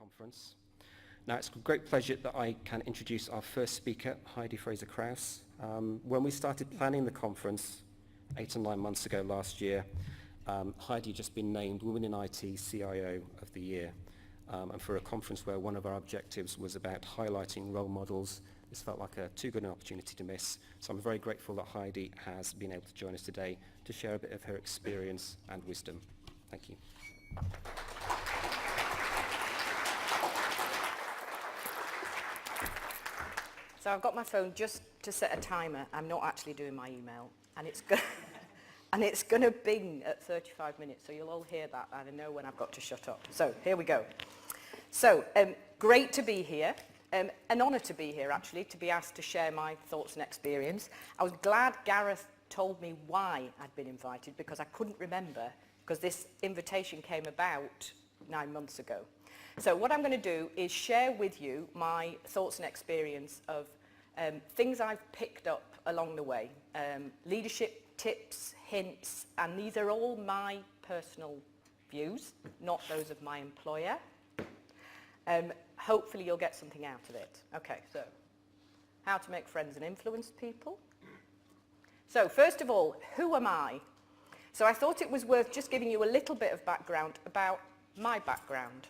conference. Now, it's a great pleasure that I can introduce our first speaker, Heidi Fraser-Krauss. When we started planning the conference 8 or 9 months ago last year, Heidi had just been named Women in IT CIO of the Year. And for a conference where one of our objectives was about highlighting role models, this felt like too good an opportunity to miss. So I'm very grateful that Heidi has been able to join us today to share a bit of her experience and wisdom. Thank you. So I've got my phone just to set a timer. I'm not actually doing my email, and it's going to bing at 35 minutes, so you'll all hear that, and I know when I've got to shut up. So here we go. So great to be here. An honour to be here, actually, to be asked to share my thoughts and experience. I was glad Gareth told me why I'd been invited, because I couldn't remember, because this invitation came about 9 months ago. So what I'm going to do is share with you my thoughts and experience of things I've picked up along the way, leadership tips, hints, and these are all my personal views, not those of my employer. Hopefully you'll get something out of it. Okay, so how to make friends and influence people. So first of all, who am I? So I thought it was worth just giving you a little bit of background about my background.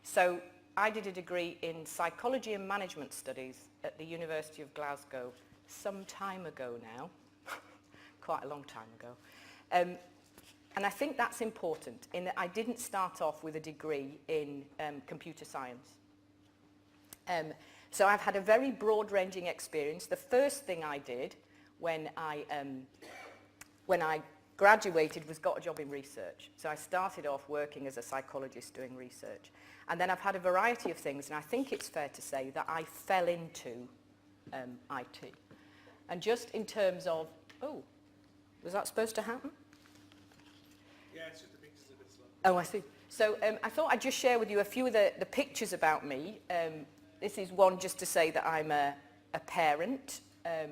So I did a degree in psychology and management studies at the University of Glasgow some time ago now, quite a long time ago. And I think that's important in that I didn't start off with a degree in computer science. So I've had a very broad-ranging experience. The first thing I did when I graduated was got a job in research. So I started off working as a psychologist doing research. And then I've had a variety of things, and I think it's fair to say that I fell into IT. And just in terms of, oh, was that supposed to happen? Yeah, it's just the pictures a bit slow. Oh, I see. So I thought I'd just share with you a few of the pictures about me. This is one just to say that I'm a parent.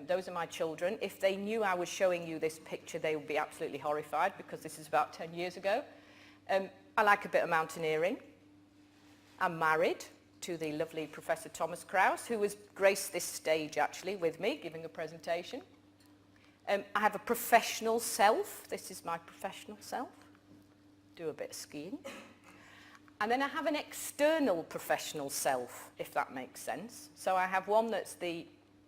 Those are my children. If they knew I was showing you this picture, they would be absolutely horrified because this is about 10 years ago. I like a bit of mountaineering. I'm married to the lovely Professor Thomas Krauss, who has graced this stage actually with me, giving a presentation. I have a professional self. This is my professional self. Do a bit of skiing. And then I have an external professional self, if that makes sense. So I have one that's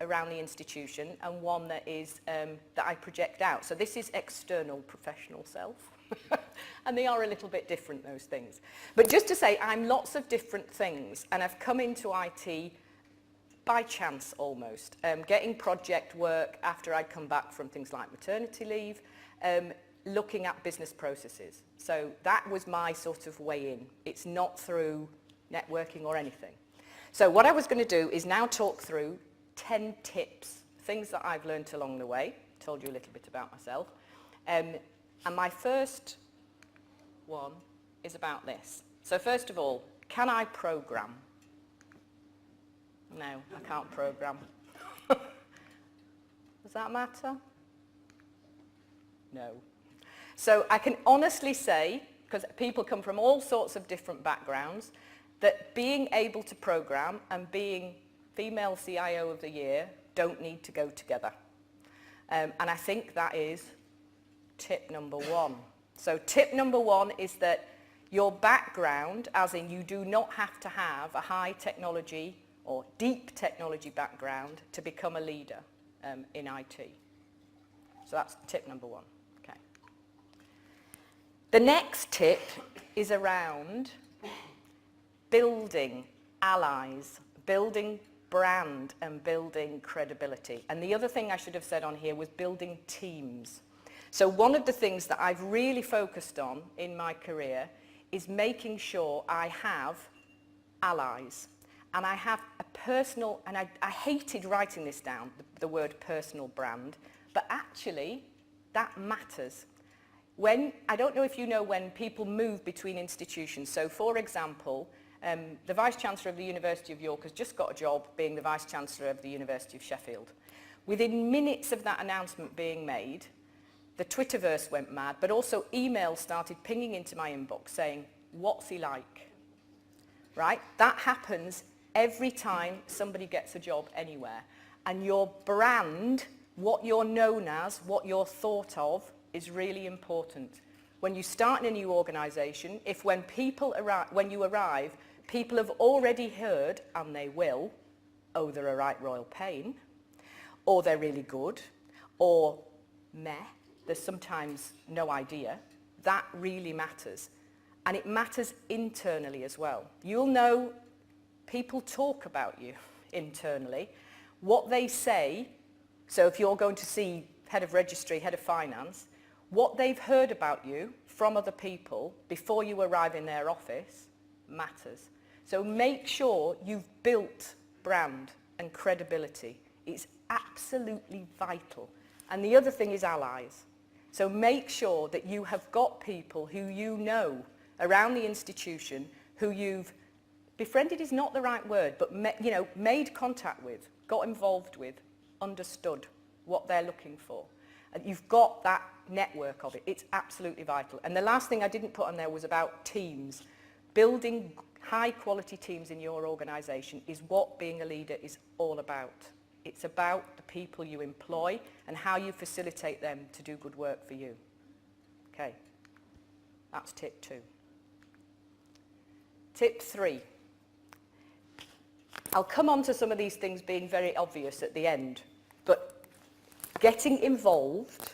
around the institution and one that is that I project out. So this is external professional self. And they are a little bit different, those things. But just to say, I'm lots of different things, and I've come into IT by chance almost, getting project work after I'd come back from things like maternity leave, looking at business processes. So that was my sort of way in. It's not through networking or anything. So what I was going to do is now talk through 10 tips, things that I've learned along the way. Told you a little bit about myself. And my first one is about this. So first of all, can I program? No, I can't program. Does that matter? No. So I can honestly say, because people come from all sorts of different backgrounds, that being able to program and being female CIO of the year don't need to go together. And I think that is tip number one. So tip number one is that your background, as in you do not have to have a high technology or deep technology background to become a leader in IT. So that's tip number one. Okay. The next tip is around building allies, building brand and building credibility. And the other thing I should have said on here was building teams. So one of the things that I've really focused on in my career is making sure I have allies. And I have a personal, and I hated writing this down, the word personal brand, but actually that matters. I don't know if you know when people move between institutions. So for example, the Vice-Chancellor of the University of York has just got a job being the Vice-Chancellor of the University of Sheffield. Within minutes of that announcement being made, the Twitterverse went mad, but also emails started pinging into my inbox saying, what's he like? right? That happens every time somebody gets a job anywhere. And your brand, what you're known as, what you're thought of, is really important. When you start in a new organisation, if when you arrive, people have already heard, and they will, oh, they're a right royal pain, or they're really good, or meh, there's sometimes no idea, that really matters. And it matters internally as well. You'll know people talk about you internally, what they say. So if you're going to see head of registry, head of finance, what they've heard about you from other people before you arrive in their office matters. So make sure you've built brand and credibility. It's absolutely vital. And the other thing is allies. So make sure that you have got people who you know around the institution, who you've befriended is not the right word, but made contact with, got involved with, understood what they're looking for. And you've got that network of it. It's absolutely vital. And the last thing I didn't put on there was about teams. Building high quality teams in your organisation is what being a leader is all about. It's about the people you employ and how you facilitate them to do good work for you. Okay, that's tip 2. Tip 3. I'll come on to some of these things being very obvious at the end, but getting involved,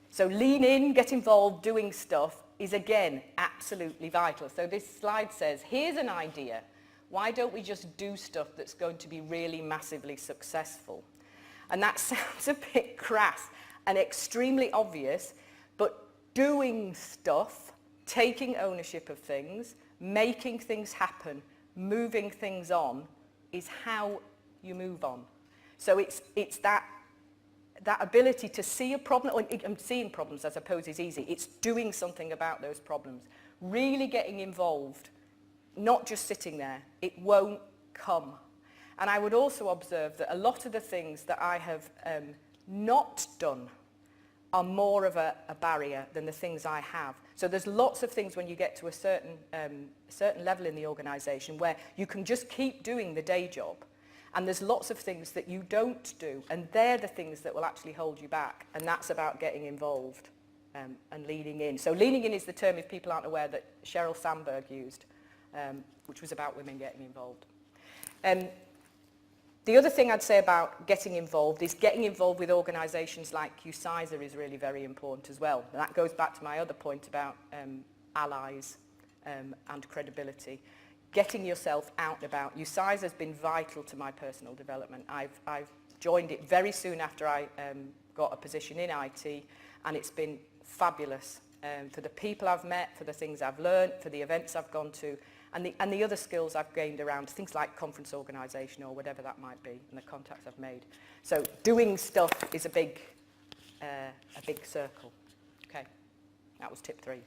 so lean in, get involved, doing stuff, is again absolutely vital. So this slide says, here's an idea. Why don't we just do stuff that's going to be really massively successful? And that sounds a bit crass and extremely obvious, but doing stuff, taking ownership of things, making things happen, moving things on, is how you move on. So it's that ability to see a problem, or seeing problems I suppose is easy, it's doing something about those problems, really getting involved, not just sitting there. It won't come. And I would also observe that a lot of the things that I have not done are more of a barrier than the things I have. So there's lots of things when you get to a certain level in the organisation where you can just keep doing the day job. And there's lots of things that you don't do, and they're the things that will actually hold you back. And that's about getting involved and leaning in. So leaning in is the term, if people aren't aware, that Sheryl Sandberg used, which was about women getting involved. The other thing I'd say about getting involved is getting involved with organisations like UCISA is really very important as well. And that goes back to my other point about allies and credibility. Getting yourself out and about. UCISA has been vital to my personal development. I've joined it very soon after I got a position in IT, and it's been fabulous for the people I've met, for the things I've learned, for the events I've gone to, and the other skills I've gained around things like conference organisation or whatever that might be, and the contacts I've made. So doing stuff is a big circle. Okay, that was tip 3.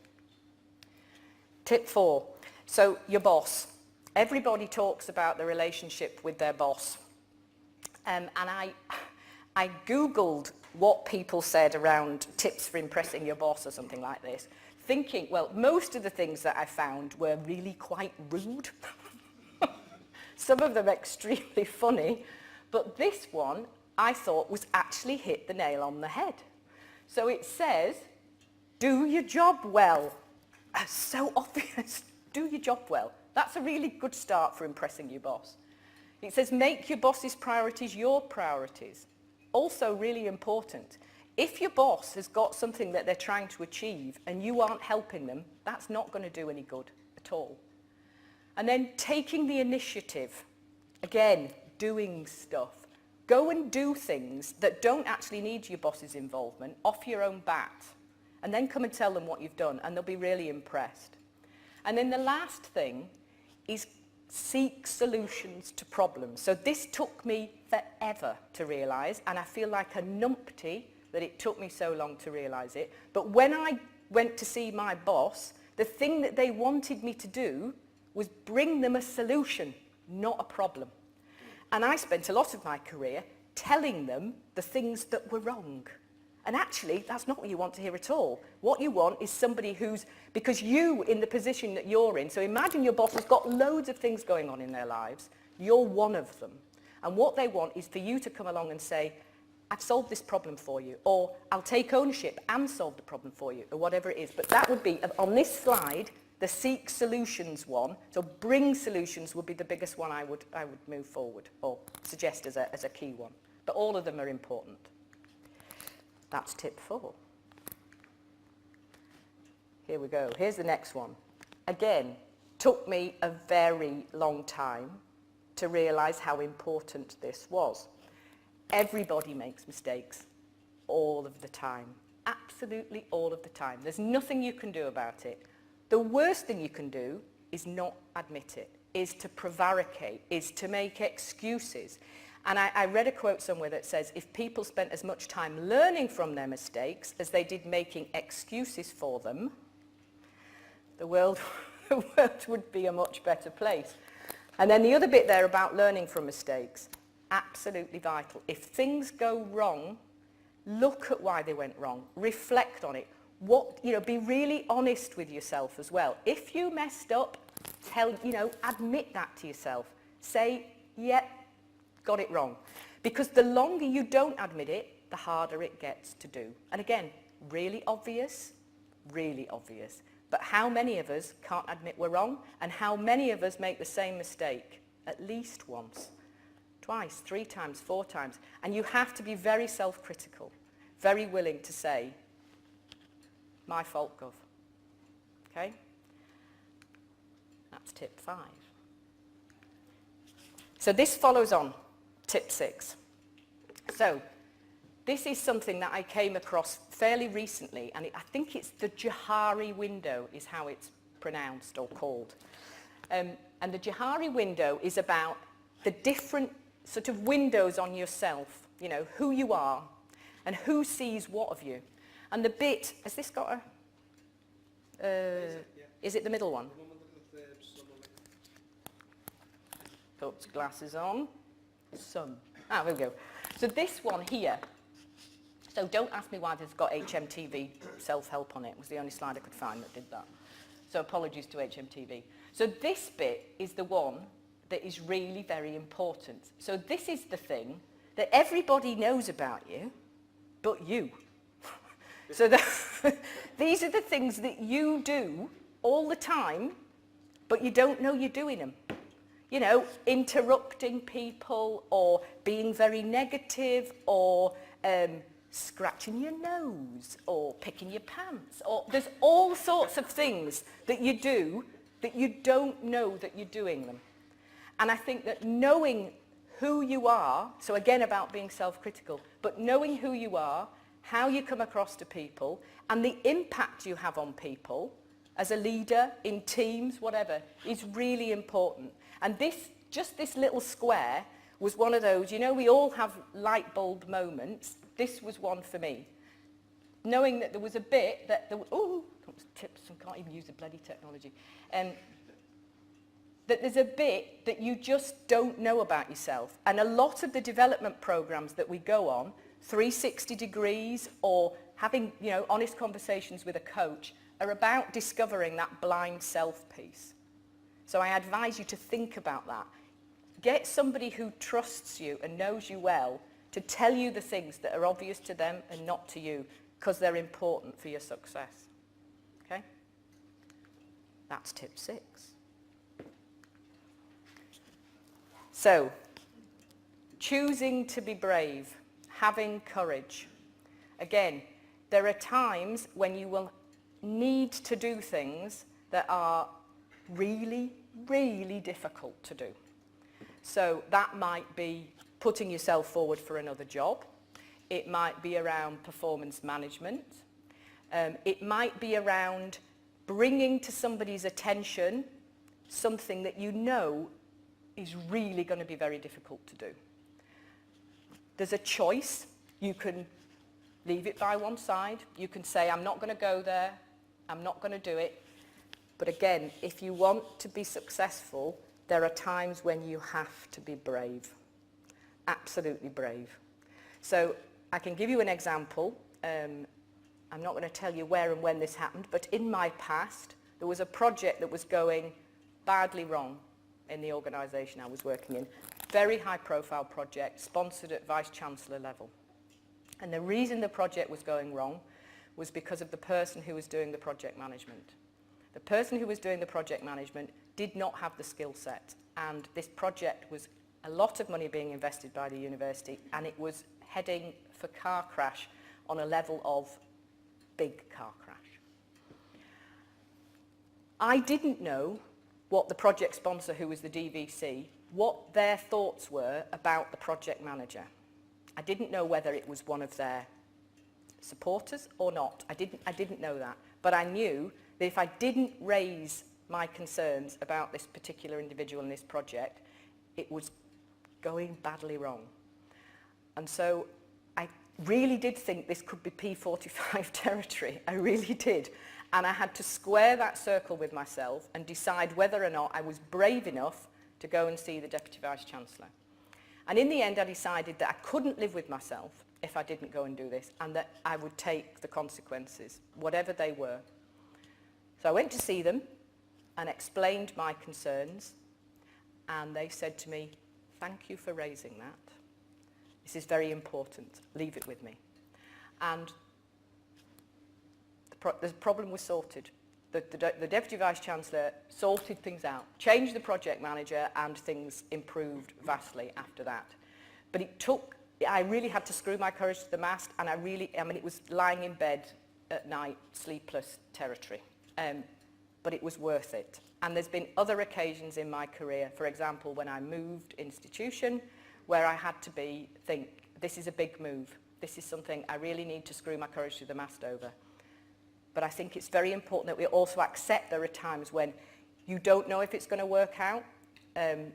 Tip 4. So your boss. Everybody talks about the relationship with their boss. And I Googled what people said around tips for impressing your boss or something like this, thinking, well, most of the things that I found were really quite rude. Some of them extremely funny. But this one, I thought, was actually hit the nail on the head. So it says, do your job well. So obvious. Do your job well. That's a really good start for impressing your boss. It says make your boss's priorities your priorities. Also really important. If your boss has got something that they're trying to achieve and you aren't helping them, that's not going to do any good at all. And then taking the initiative. Again, doing stuff. Go and do things that don't actually need your boss's involvement off your own bat. And then come and tell them what you've done, and they'll be really impressed. And then the last thing is seek solutions to problems. So this took me forever to realise, and I feel like a numpty that it took me so long to realise it. But when I went to see my boss, the thing that they wanted me to do was bring them a solution, not a problem. And I spent a lot of my career telling them the things that were wrong. And actually, that's not what you want to hear at all. What you want is somebody who's, because you, in the position that you're in, so imagine your boss has got loads of things going on in their lives, you're one of them. And what they want is for you to come along and say, I've solved this problem for you, or I'll take ownership and solve the problem for you, or whatever it is. But that would be, on this slide, the seek solutions one, so bring solutions would be the biggest one I would move forward, or suggest as a key one. But all of them are important. That's tip 4. Here we go. Here's the next one. Again, took me a very long time to realise how important this was. Everybody makes mistakes all of the time. Absolutely all of the time. There's nothing you can do about it. The worst thing you can do is not admit it, is to prevaricate, is to make excuses. And I read a quote somewhere that says, if people spent as much time learning from their mistakes as they did making excuses for them, the world would be a much better place. And then the other bit there about learning from mistakes, absolutely vital. If things go wrong, look at why they went wrong, reflect on it. Be really honest with yourself as well. If you messed up, admit that to yourself. Say, yep, got it wrong. Because the longer you don't admit it, the harder it gets to do. And again, really obvious. But how many of us can't admit we're wrong? And how many of us make the same mistake at least once, twice, 3 times, 4 times? And you have to be very self-critical, very willing to say, my fault, Gov. Okay? That's tip 5. So this follows on tip 6. So this is something that I came across fairly recently, and I think it's the Johari Window is how it's pronounced or called. And the Johari Window is about the different sort of windows on yourself, who you are and who sees what of you. And the bit, has this got is it the middle one? Puts glasses on. Sun. There we go. So this one here, so don't ask me why this has got HMTV self-help on it. It was the only slide I could find that did that. So apologies to HMTV. So this bit is the one that is really very important. So this is the thing that everybody knows about you, but you. So these are the things that you do all the time, but you don't know you're doing them. Interrupting people, or being very negative, or scratching your nose, or picking your pants, or there's all sorts of things that you do that you don't know that you're doing them. And I think that knowing who you are, so again about being self-critical, but knowing who you are, how you come across to people, and the impact you have on people as a leader, in teams, whatever, is really important. And just this little square was one of those, we all have light bulb moments. This was one for me. Knowing that there was a bit that, tips, I can't even use the bloody technology. That there's a bit that you just don't know about yourself. And a lot of the development programs that we go on, 360 degrees, or having, honest conversations with a coach, are about discovering that blind self piece. So I advise you to think about that. Get somebody who trusts you and knows you well to tell you the things that are obvious to them and not to you, because they're important for your success. Okay? That's tip 6. So, choosing to be brave, having courage. Again, there are times when you will need to do things that are really, really difficult to do. So that might be putting yourself forward for another job. It might be around performance management. It might be around bringing to somebody's attention something that you know is really going to be very difficult to do. There's a choice. You can leave it by one side. You can say, I'm not going to go there. I'm not going to do it. But again, if you want to be successful, there are times when you have to be brave. Absolutely brave. So I can give you an example. I'm not going to tell you where and when this happened, but in my past, there was a project that was going badly wrong in the organisation I was working in. Very high-profile project, sponsored at Vice-Chancellor level. And the reason the project was going wrong was because of the person who was doing the project management. The person who was doing the project management did not have the skill set, and this project was a lot of money being invested by the university, and it was heading for car crash on a level of big car crash. I didn't know what the project sponsor, who was the DVC, what their thoughts were about the project manager. I didn't know whether it was one of their supporters or not. I didn't know that. But I knew that if I didn't raise my concerns about this particular individual in this project, it was going badly wrong. And so I really did think this could be P45 territory. I really did. And I had to square that circle with myself and decide whether or not I was brave enough to go and see the Deputy Vice-Chancellor. And in the end, I decided that I couldn't live with myself if I didn't go and do this, and that I would take the consequences, whatever they were. So I went to see them and explained my concerns, and they said to me, "Thank you for raising that. This is very important. Leave it with me." And the problem was sorted. The Deputy Vice-Chancellor sorted things out, changed the project manager, and things improved vastly after that. But I really had to screw my courage to the mast, and it was lying in bed at night, sleepless territory. But it was worth it. And there's been other occasions in my career, for example, when I moved institution, where I had to think, this is a big move. This is something I really need to screw my courage to the mast over. But I think it's very important that we also accept there are times when you don't know if it's going to work out.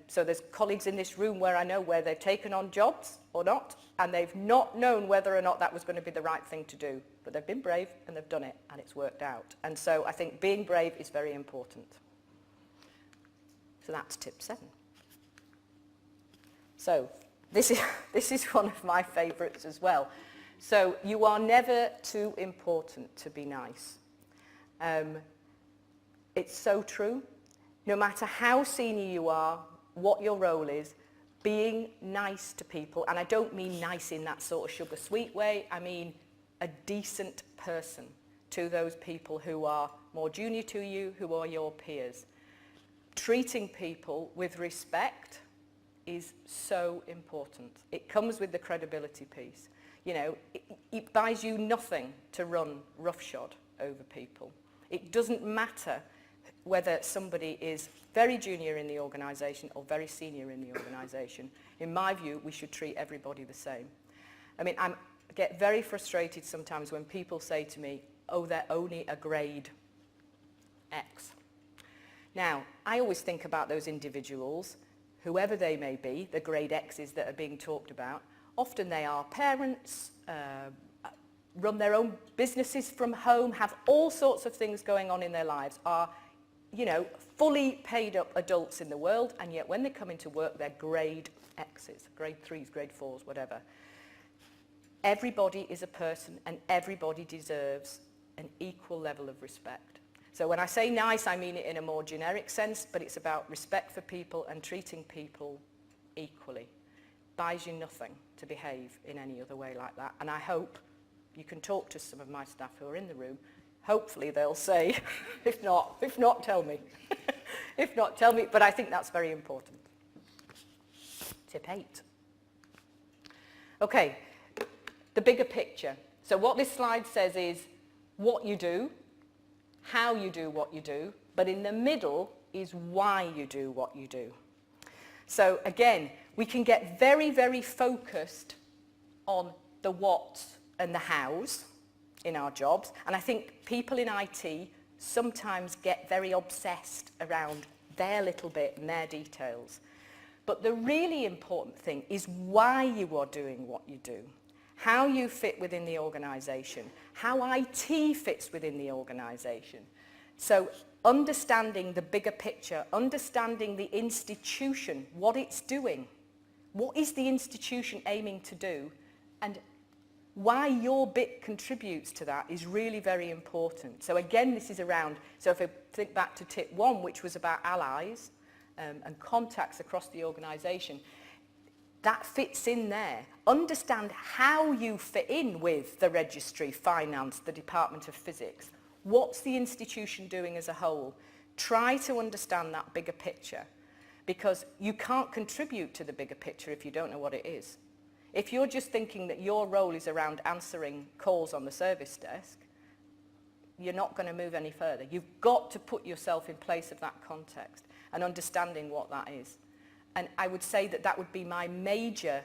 So there's colleagues in this room where I know where they've taken on jobs or not, and they've not known whether or not that was going to be the right thing to do. But they've been brave and they've done it, and it's worked out. And so I think being brave is very important. So that's tip 7. So this is one of my favourites as well. So you are never too important to be nice. It's so true. No matter how senior you are, what your role is, being nice to people, and I don't mean nice in that sort of sugar sweet way, I mean a decent person to those people who are more junior to you, who are your peers. Treating people with respect is so important. It comes with the credibility piece. You know, it buys you nothing to run roughshod over people. It doesn't matter whether somebody is very junior in the organisation or very senior in the organisation. In my view, we should treat everybody the same. I mean, I get very frustrated sometimes when people say to me, "Oh, they're only a grade X." Now, I always think about those individuals, whoever they may be, the grade X's that are being talked about. Often they are parents, run their own businesses from home, have all sorts of things going on in their lives, are, you know, fully paid up adults in the world, and yet when they come into work, they're grade X's, grade 3s, grade 4s, whatever. Everybody is a person, and everybody deserves an equal level of respect. So when I say nice, I mean it in a more generic sense, but it's about respect for people and treating people equally. Buys you nothing to behave in any other way like that. And I hope you can talk to some of my staff who are in the room. Hopefully they'll say, if not, tell me. If not, tell me. But I think that's very important. Tip 8. Okay, the bigger picture. So what this slide says is what you do, how you do what you do, but in the middle is why you do what you do. So again, we can get very, very focused on the whats and the hows in our jobs. And I think people in IT sometimes get very obsessed around their little bit and their details. But the really important thing is why you are doing what you do, how you fit within the organisation, how IT fits within the organisation. So understanding the bigger picture, understanding the institution, what it's doing. What is the institution aiming to do? And why your bit contributes to that is really very important. So again, this is around, so if I think back to tip 1, which was about allies and contacts across the organisation, that fits in there. Understand how you fit in with the registry, finance, the Department of Physics. What's the institution doing as a whole? Try to understand that bigger picture, because you can't contribute to the bigger picture if you don't know what it is. If you're just thinking that your role is around answering calls on the service desk, you're not going to move any further. You've got to put yourself in place of that context and understanding what that is. And I would say that that would be my major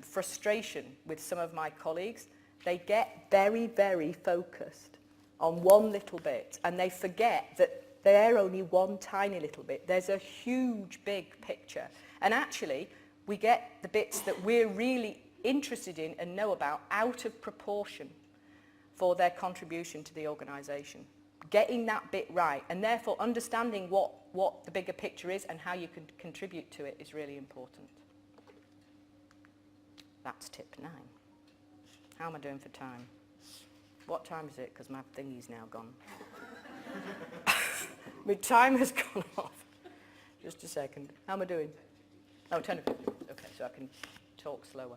frustration with some of my colleagues. They get very, very focused on one little bit, and they forget that they're only one tiny little bit. There's a huge, big picture. And actually, we get the bits that we're really interested in and know about out of proportion for their contribution to the organisation. Getting that bit right, and therefore understanding what the bigger picture is and how you can contribute to it is really important. That's tip 9. How am I doing for time? What time is it? Because my thingy's now gone. My time has gone off. Just a second. How am I doing? Oh, 10 o'clock. Okay, so I can talk slower.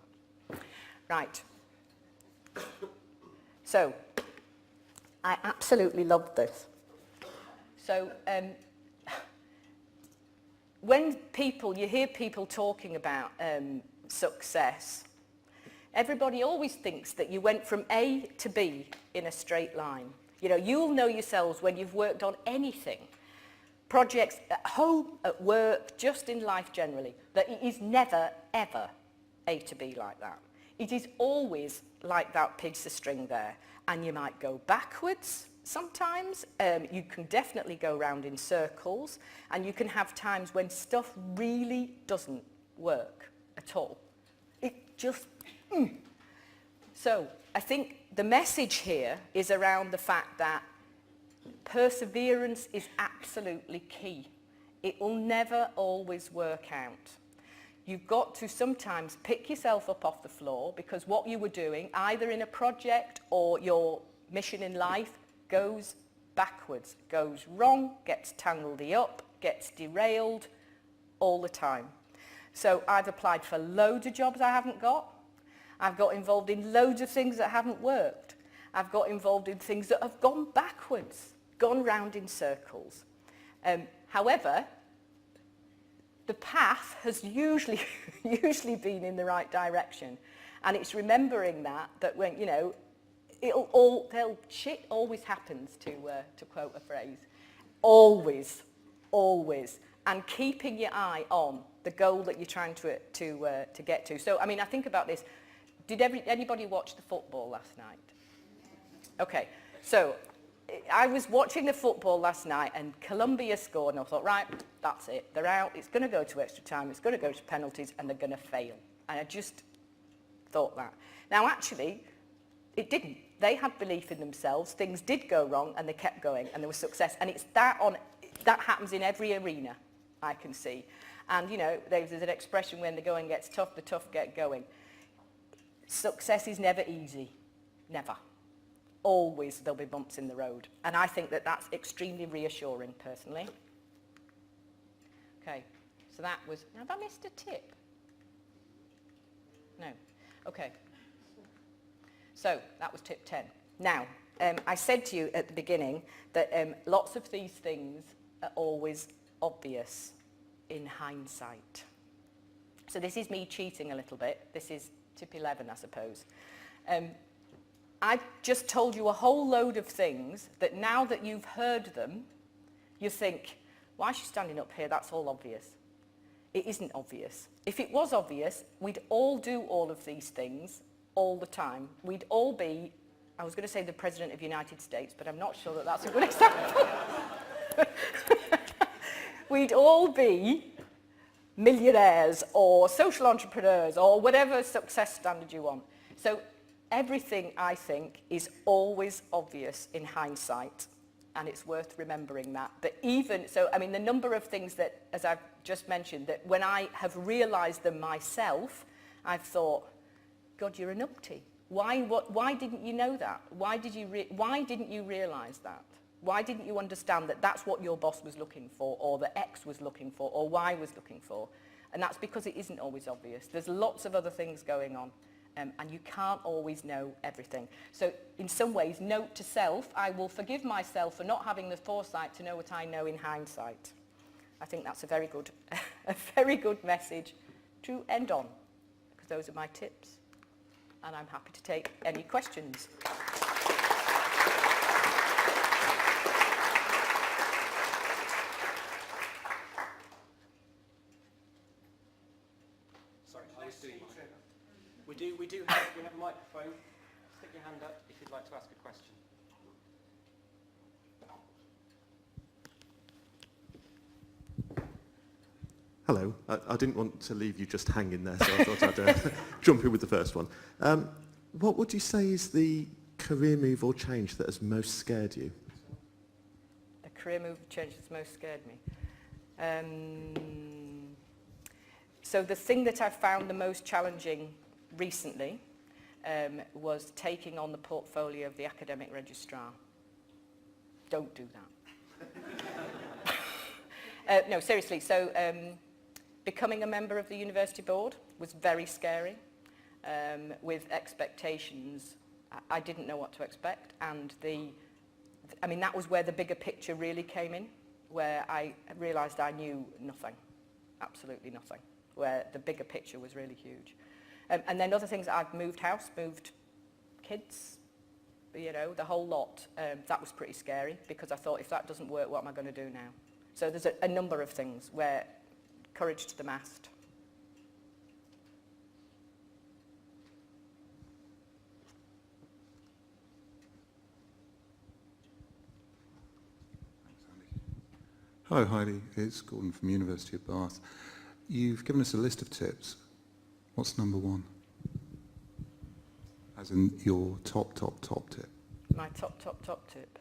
Right. So, I absolutely loved this. So, when you hear people talking about success, everybody always thinks that you went from A to B in a straight line. You know, you'll know yourselves when you've worked on anything, projects at home, at work, just in life generally, that it is never, ever A to B like that. It is always like that pizza string there. And you might go backwards sometimes. You can definitely go round in circles. And you can have times when stuff really doesn't work at all. It just... So I think the message here is around the fact that perseverance is absolutely key. It will never always work out. You've got to sometimes pick yourself up off the floor, because what you were doing, either in a project or your mission in life, goes backwards, goes wrong, gets tangled up, gets derailed all the time. So I've applied for loads of jobs I haven't got. I've got involved in loads of things that haven't worked. I've got involved in things that have gone backwards, gone round in circles. However, the path has usually been in the right direction. And it's remembering that when, you know, shit always happens, to quote a phrase. Always, always. And keeping your eye on the goal that you're trying to get to. So, I mean, I think about this. Did anybody watch the football last night? Okay, so I was watching the football last night and Colombia scored, and I thought, right, that's it. They're out. It's going to go to extra time. It's going to go to penalties, and they're going to fail. And I just thought that. Now, actually, it didn't. They had belief in themselves. Things did go wrong, and they kept going, and there was success. And it's that happens in every arena, I can see. And, you know, there's an expression, when the going gets tough, the tough get going. Success is never easy. Never. Always there'll be bumps in the road. And I think that that's extremely reassuring, personally. Okay, so that was... Have I missed a tip? No. Okay. So, that was tip 10. Now, I said to you at the beginning that lots of these things are always obvious in hindsight. So this is me cheating a little bit. This is tip 11, I suppose. I've just told you a whole load of things that now that you've heard them, you think, why is she standing up here? That's all obvious. It isn't obvious. If it was obvious, we'd all do all of these things all the time. We'd all be, I was going to say the President of the United States, but I'm not sure that that's a good example. We'd all be millionaires or social entrepreneurs or whatever success standard you want. So everything, I think, is always obvious in hindsight, and it's worth remembering that. But even, so, I mean, the number of things that, as I've just mentioned, that when I have realised them myself, I've thought, God, you're a numpty. Why didn't you know that? Why didn't you realise that? Why didn't you understand that that's what your boss was looking for, or that X was looking for, or Y was looking for? And that's because it isn't always obvious. There's lots of other things going on, and you can't always know everything. So in some ways, note to self, I will forgive myself for not having the foresight to know what I know in hindsight. I think that's a very good, a very good message to end on, because those are my tips. And I'm happy to take any questions. Sorry, I was doing mine. We have a microphone. Stick your hand up if you'd like to ask a question. Hello. I didn't want to leave you just hanging there, so I thought I'd jump in with the first one. What would you say is the career move or change that has most scared you? The career move change that's most scared me. So the thing that I found the most challenging recently was taking on the portfolio of the academic registrar. Don't do that. No, seriously. So becoming a member of the university board was very scary, with expectations. I didn't know what to expect, and that was where the bigger picture really came in, where I realised I knew nothing, absolutely nothing, where the bigger picture was really huge. And then other things, I've moved house, moved kids, you know, the whole lot. That was pretty scary, because I thought, if that doesn't work, what am I going to do now? So there's a number of things where courage to the mast. Hello Heidi, it's Gordon from University of Bath. You've given us a list of tips. What's number one? As in your top tip. My top tip.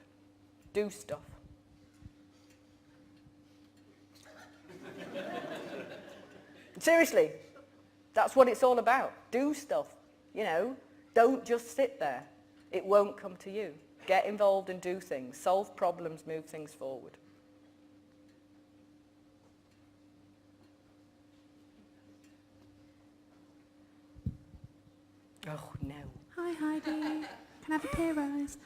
Do stuff. Seriously, that's what it's all about. Do stuff, you know. Don't just sit there. It won't come to you. Get involved and do things. Solve problems, move things forward. Oh, no. Hi Heidi, can I have a pay rise?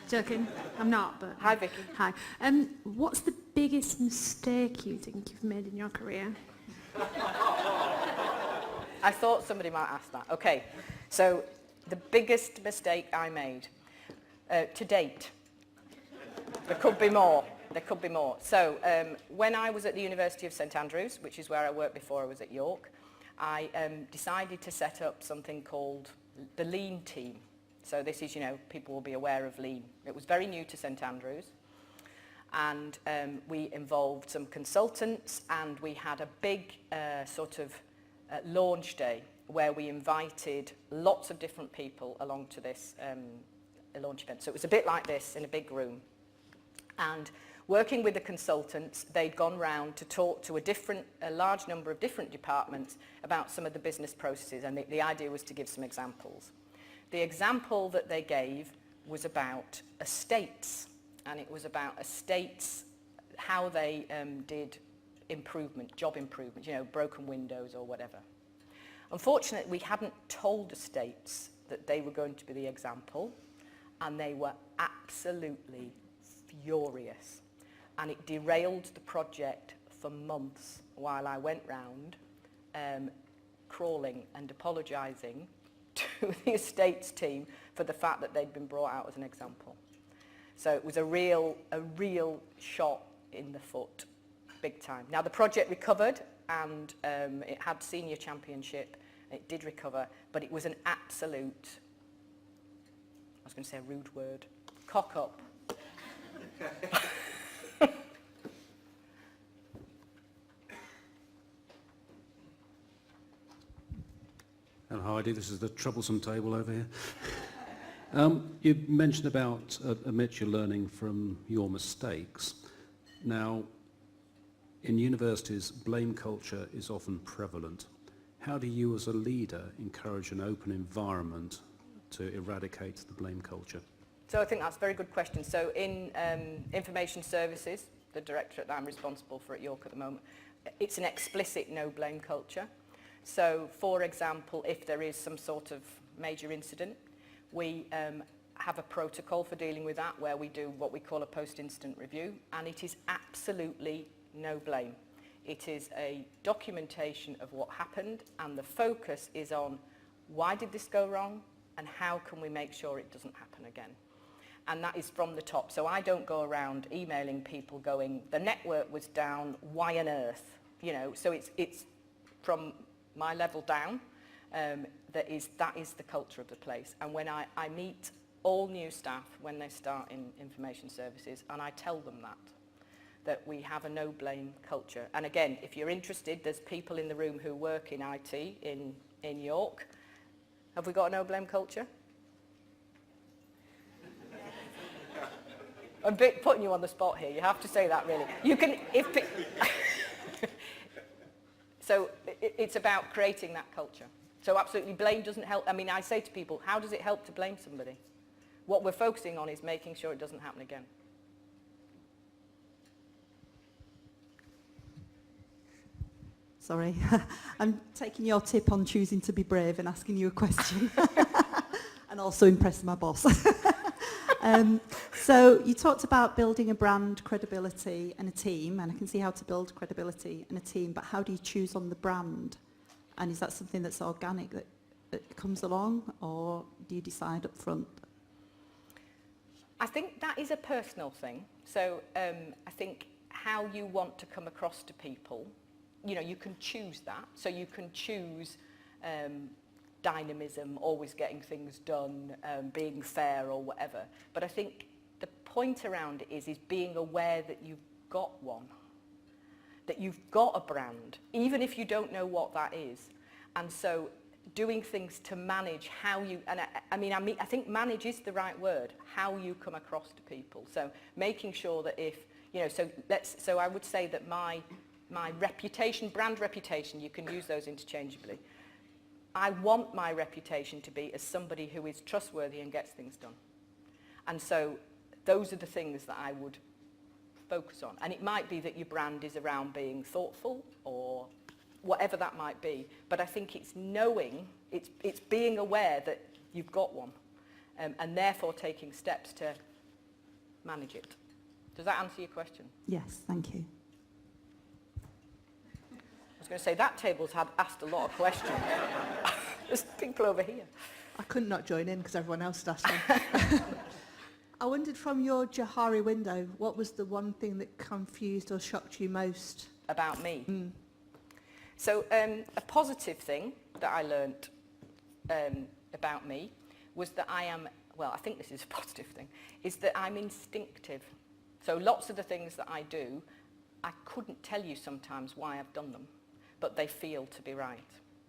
Joking, I'm not, but... Hi, Vicky. Hi. What's the biggest mistake you think you've made in your career? I thought somebody might ask that. Okay, so the biggest mistake I made to date. There could be more. There could be more. So when I was at the University of St Andrews, which is where I worked before I was at York, I decided to set up something called the Lean team. So this is, you know, people will be aware of Lean. It was very new to St Andrews. And we involved some consultants, and we had a big launch day where we invited lots of different people along to this launch event. So it was a bit like this in a big room. And working with the consultants, they'd gone round to talk to a large number of different departments about some of the business processes, and the idea was to give some examples. The example that they gave was about estates, and it was about estates, how they did improvement, job improvement, you know, broken windows or whatever. Unfortunately, we hadn't told estates that they were going to be the example, and they were absolutely furious. And it derailed the project for months while I went round crawling and apologising to the estates team for the fact that they'd been brought out as an example. So it was a real shot in the foot, big time. Now the project recovered, and it had senior championship. It did recover, but it was an absolute, I was going to say a rude word, cock up. And Heidi, this is the troublesome table over here. You mentioned about admit you're learning from your mistakes. Now, in universities, blame culture is often prevalent. How do you as a leader encourage an open environment to eradicate the blame culture? So I think that's a very good question. So in information services, the directorate that I'm responsible for at York at the moment, it's an explicit no blame culture. So for example, if there is some sort of major incident, we have a protocol for dealing with that where we do what we call a post-incident review, and it is absolutely no blame. It is a documentation of what happened, and the focus is on why did this go wrong and how can we make sure it doesn't happen again. And that is from the top. So I don't go around emailing people going, the network was down, why on earth? You know, so it's from my level down. That is the culture of the place. And when I meet all new staff when they start in information services, and I tell them that we have a no blame culture. And again, if you're interested, there's people in the room who work in IT in York. Have we got a no blame culture? I'm a bit putting you on the spot here. You have to say that, really. You can, so it's about creating that culture. So absolutely, blame doesn't help. I mean, I say to people, how does it help to blame somebody? What we're focusing on is making sure it doesn't happen again. Sorry, I'm taking your tip on choosing to be brave and asking you a question. And also impressing my boss. So you talked about building a brand, credibility and a team, and I can see how to build credibility and a team, but how do you choose on the brand? And is that something that's organic that comes along, or do you decide up front? I think that is a personal thing. So I think how you want to come across to people, you know, you can choose that. So you can choose dynamism, always getting things done, being fair or whatever. But I think the point around it is being aware that you've got one, that you've got a brand, even if you don't know what that is. And so doing things to manage how you, and I think manage is the right word, how you come across to people. So making sure that if, you know, so I would say that my reputation, brand reputation, you can use those interchangeably. I want my reputation to be as somebody who is trustworthy and gets things done. And so those are the things that I would focus on. And it might be that your brand is around being thoughtful or whatever that might be. But I think it's knowing, it's being aware that you've got one and therefore taking steps to manage it. Does that answer your question? Yes, thank you. I was going to say, that table's asked a lot of questions. There's people over here. I couldn't not join in because everyone else asked them. I wondered, from your Johari window, what was the one thing that confused or shocked you most? About me? So a positive thing that I learnt about me was that I am, well, I think this is a positive thing, is that I'm instinctive. So lots of the things that I do, I couldn't tell you sometimes why I've done them, but they feel to be right.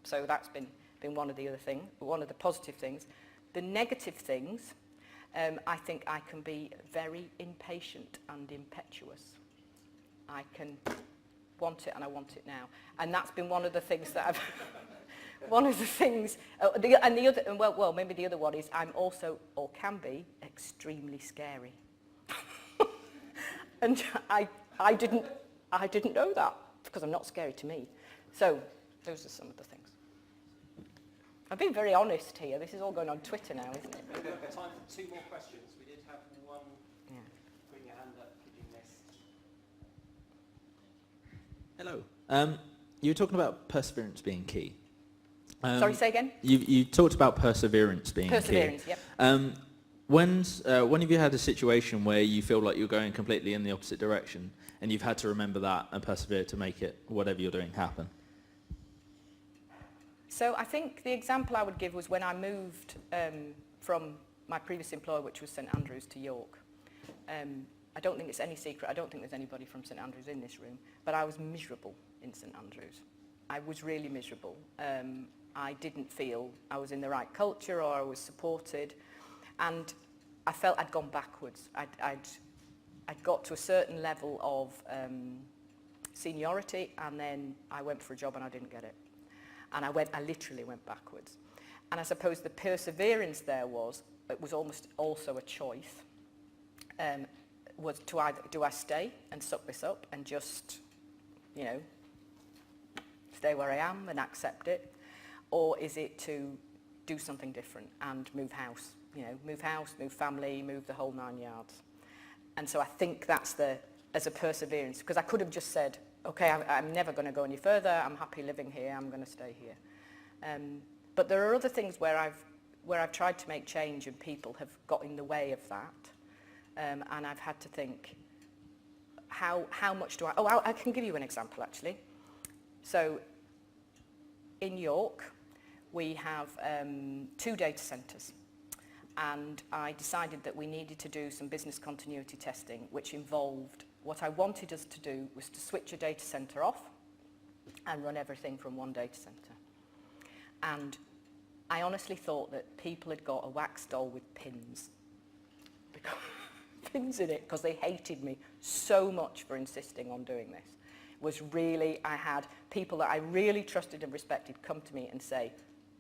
So that's been one of the other things, one of the positive things. The negative things, I think I can be very impatient and impetuous. I can want it and I want it now. And that's been one of the things that I've, one of the things, well, maybe the other one is I'm also, or can be, extremely scary. And I didn't know that, because I'm not scary to me. So those are some of the things. I've been very honest here. This is all going on Twitter now, isn't it? We've got time for 2 more questions. We did have one. Yeah. Putting your hand up, could you miss? Hello. You were talking about perseverance being key. Sorry, say again? You talked about perseverance being key. Perseverance, yep. When have you had a situation where you feel like you're going completely in the opposite direction and you've had to remember that and persevere to make it, whatever you're doing, happen? So I think the example I would give was when I moved from my previous employer, which was St Andrews, to York. I don't think it's any secret, I don't think there's anybody from St Andrews in this room, but I was miserable in St Andrews. I was really miserable. I didn't feel I was in the right culture or I was supported, and I felt I'd gone backwards. I'd got to a certain level of seniority, and then I went for a job and I didn't get it. And I literally went backwards. And I suppose the perseverance there was, it was almost also a choice, was to either, do I stay and suck this up and just, you know, stay where I am and accept it, or is it to do something different and move house, you know, move house, move family, move the whole 9 yards. And so I think that's as a perseverance, because I could have just said, okay, I'm never going to go any further, I'm happy living here, I'm going to stay here. But there are other things where I've tried to make change and people have got in the way of that. And I've had to think, how much do I... Oh, I can give you an example, actually. So, in York, we have 2 data centres. And I decided that we needed to do some business continuity testing, which involved... What I wanted us to do was to switch a data centre off and run everything from one data centre. And I honestly thought that people had got a wax doll with pins. Pins in it, because they hated me so much for insisting on doing this. Was really, I had people that I really trusted and respected come to me and say,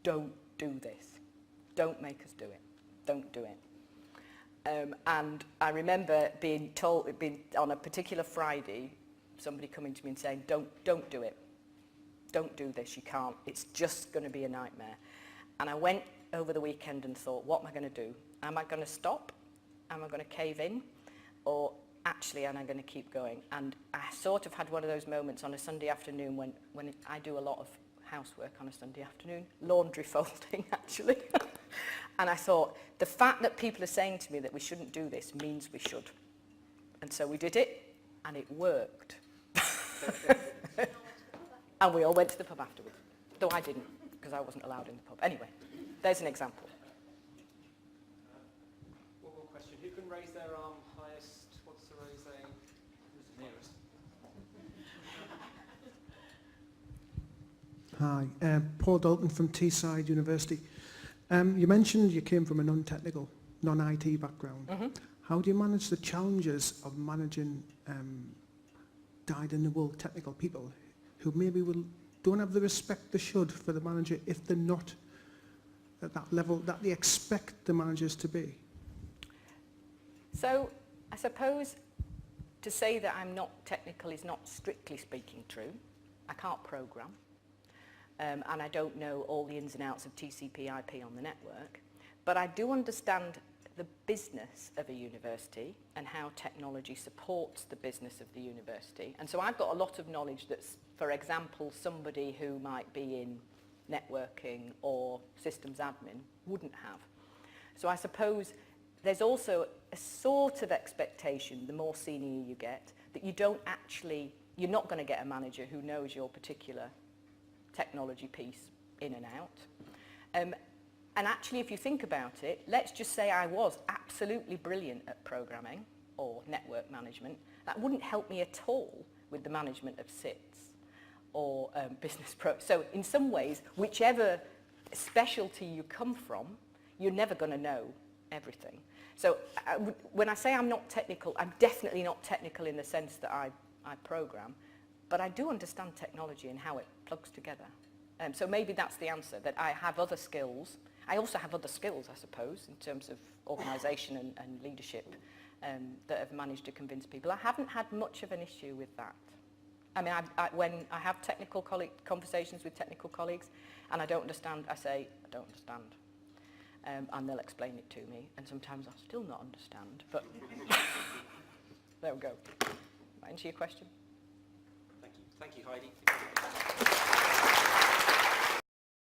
don't do this. Don't make us do it. Don't do it. And I remember being on a particular Friday, somebody coming to me and saying, don't do it. Don't do this, you can't. It's just going to be a nightmare. And I went over the weekend and thought, what am I going to do? Am I going to stop? Am I going to cave in? Or actually, am I going to keep going? And I sort of had one of those moments on a Sunday afternoon when I do a lot of housework on a Sunday afternoon, laundry folding, actually. And I thought, the fact that people are saying to me that we shouldn't do this means we should. And so we did it, and it worked. And we all went to the pub afterwards. Though I didn't, because I wasn't allowed in the pub. Anyway, there's an example. One more question. Who can raise their arm highest? What's the raising? Who's the nearest? Hi, Paul Dalton from Teesside University. You mentioned you came from a non-technical, non-IT background. Mm-hmm. How do you manage the challenges of managing dyed-in-the-wool technical people who maybe don't have the respect they should for the manager if they're not at that level that they expect the managers to be? So I suppose to say that I'm not technical is not strictly speaking true. I can't program. And I don't know all the ins and outs of TCP/IP on the network, but I do understand the business of a university and how technology supports the business of the university. And so I've got a lot of knowledge that's, for example, somebody who might be in networking or systems admin wouldn't have. So I suppose there's also a sort of expectation, the more senior you get, that you're not going to get a manager who knows your particular technology piece in and out. And actually, if you think about it, let's just say I was absolutely brilliant at programming or network management. That wouldn't help me at all with the management of SITs or business pro. So in some ways, whichever specialty you come from, you're never going to know everything. So when I say I'm not technical, I'm definitely not technical in the sense that I program, but I do understand technology and how it plugs together. So maybe that's the answer, that I have other skills. I also have other skills, I suppose, in terms of organisation and leadership that have managed to convince people. I haven't had much of an issue with that. I mean, when I have technical conversations with technical colleagues and I don't understand, I say, I don't understand. And they'll explain it to me, and sometimes I'll still not understand, but there we go. Answer your question? Thank you, Heidi.